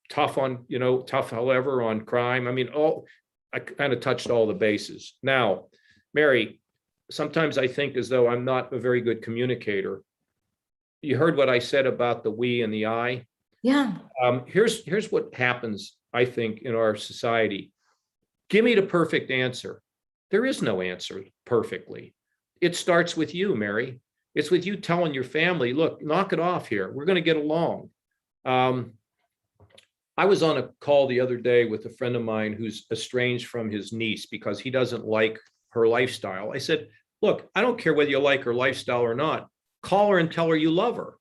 Speaker 3: tough, however, on crime. I kind of touched all the bases. Now, Mary, sometimes I think as though I'm not a very good communicator. You heard what I said about the we and the I.
Speaker 5: Yeah.
Speaker 3: Here's what happens, I think, in our society. Give me the perfect answer. There is no answer perfectly. It starts with you, Mary. It's with you telling your family, look, knock it off here. We're going to get along. I was on a call the other day with a friend of mine who's estranged from his niece because he doesn't like her lifestyle. I said, look, I don't care whether you like her lifestyle or not. Call her and tell her you love her.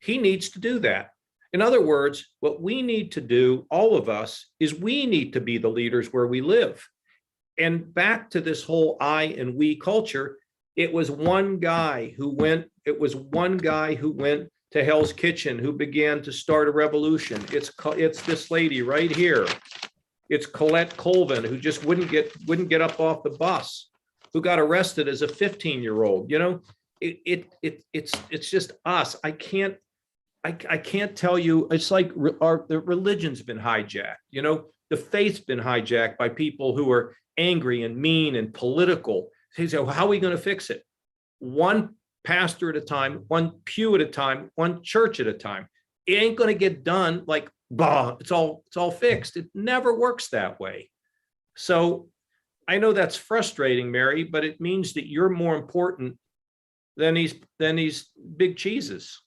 Speaker 3: He needs to do that. In other words, what we need to do, all of us, is we need to be the leaders where we live. And back to this whole I and we culture, it was one guy who went to Hell's Kitchen who began to start a revolution. It's this lady right here. It's Claudette Colvin, who just wouldn't get up off the bus, who got arrested as a 15-year-old. it's just us. I can't tell you. It's like the religion's been hijacked. You know, the faith's been hijacked by people who are angry and mean and political. They say, well, how are we going to fix it? One pastor at a time, one pew at a time, one church at a time. It ain't going to get done like, bah, it's all fixed. It never works that way. So I know that's frustrating, Mary, but it means that you're more important than these big cheeses.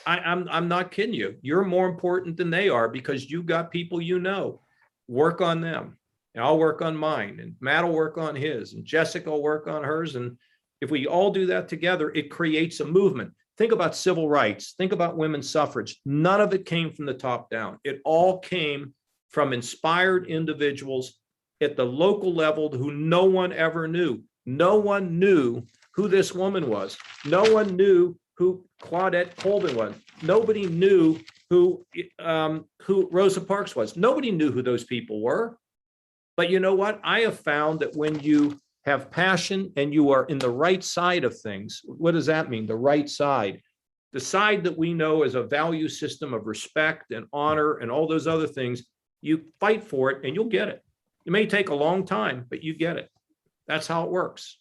Speaker 3: I'm not kidding you. You're more important than they are because you got people you know. Work on them. And I'll work on mine, and Matt will work on his, and Jessica will work on hers. And if we all do that together, it creates a movement. Think about civil rights. Think about women's suffrage. None of it came from the top down. It all came from inspired individuals at the local level who no one ever knew. No one knew who this woman was. No one knew who Claudette Colvin was. Nobody knew who Rosa Parks was. Nobody knew who those people were. But you know what? I have found that when you have passion and you are in the right side of things, what does that mean? The right side. The side that we know as a value system of respect and honor and all those other things, you fight for it and you'll get it. It may take a long time, but you get it. That's how it works.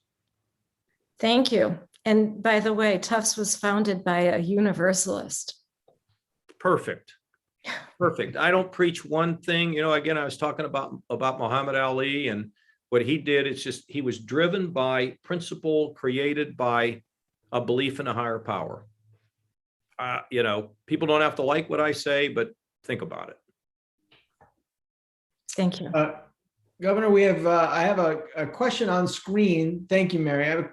Speaker 5: Thank you. And by the way, Tufts was founded by a universalist.
Speaker 3: Perfect. Perfect. I don't preach one thing. You know, again, I was talking about Muhammad Ali and what he did. It's just he was driven by principle created by a belief in a higher power. You know, people don't have to like what I say, but think about it.
Speaker 5: Thank you.
Speaker 2: Governor, we have I have a question on screen. Thank you, Mary.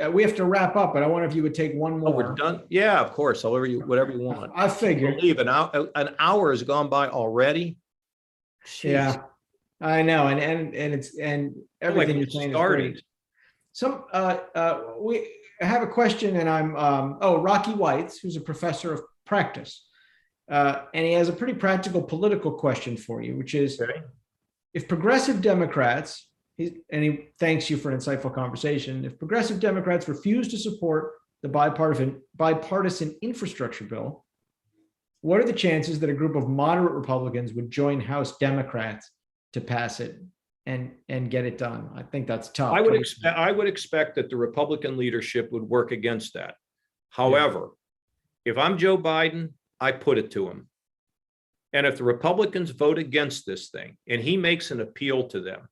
Speaker 2: We have to wrap up, but I wonder if you would take one more.
Speaker 3: Oh, we're done? Yeah, of course. Whatever you want.
Speaker 2: I figured.
Speaker 3: Believe an hour has gone by already. Jeez.
Speaker 2: Yeah, I know, and everything you're saying is great. Some I have a question, and I'm Rocky Whites, who's a professor of practice, and he has a pretty practical political question for you, which is.
Speaker 3: Okay.
Speaker 2: If progressive Democrats, and he thanks you for an insightful conversation, if progressive Democrats refuse to support the bipartisan infrastructure bill, what are the chances that a group of moderate Republicans would join House Democrats to pass it and get it done? I think that's tough.
Speaker 3: I would expect that the Republican leadership would work against that. However, if I'm Joe Biden, I put it to him. And if the Republicans vote against this thing and he makes an appeal to them,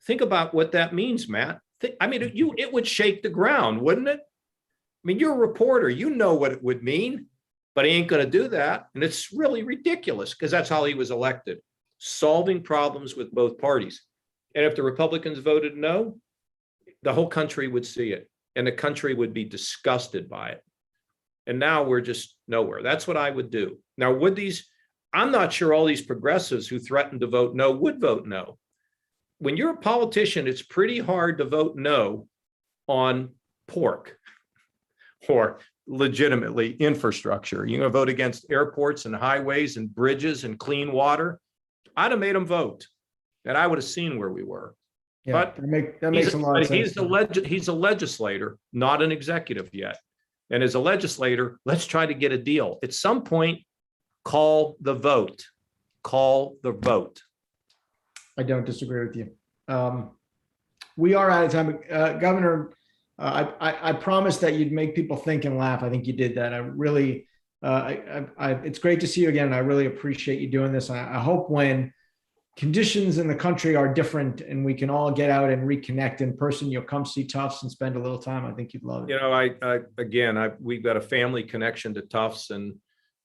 Speaker 3: think about what that means, Matt. It would shake the ground, wouldn't it? I mean, you're a reporter, you know what it would mean, but he ain't going to do that. And it's really ridiculous because that's how he was elected, solving problems with both parties. And if the Republicans voted no, the whole country would see it and the country would be disgusted by it. And now we're just nowhere. That's what I would do. Now, I'm not sure all these progressives who threatened to vote no would vote no. When you're a politician, it's pretty hard to vote no on pork or legitimately infrastructure. You're going to vote against airports and highways and bridges and clean water. I'd have made them vote and I would have seen where we were.
Speaker 2: Yeah,
Speaker 3: but
Speaker 2: that makes a lot of sense.
Speaker 3: He's a legislator, not an executive yet. And as a legislator, let's try to get a deal. At some point, call the vote. Call the vote.
Speaker 2: I don't disagree with you. We are out of time. Governor, I promised that you'd make people think and laugh. I think you did that. I really, it's great to see you again. And I really appreciate you doing this. I hope when conditions in the country are different and we can all get out and reconnect in person, you'll come see Tufts and spend a little time. I think you'd love it.
Speaker 3: You know, we've got a family connection to Tufts and,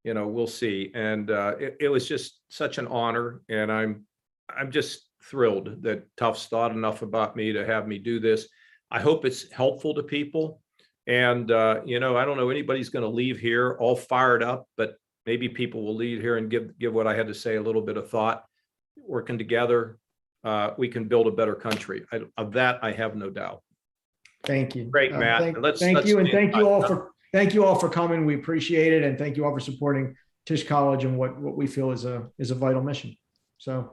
Speaker 3: you know, we'll see. And it was just such an honor. And I'm just thrilled that Tufts thought enough about me to have me do this. I hope it's helpful to people. And, you know, I don't know anybody's going to leave here all fired up, but maybe people will leave here and give what I had to say a little bit of thought. Working together, we can build a better country. Of that, I have no doubt.
Speaker 2: Thank you.
Speaker 3: Great, Matt.
Speaker 2: Thank you all for coming. We appreciate it. And thank you all for supporting Tisch College and what we feel is a vital mission. So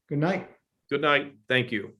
Speaker 2: good night.
Speaker 3: Good night. Thank you.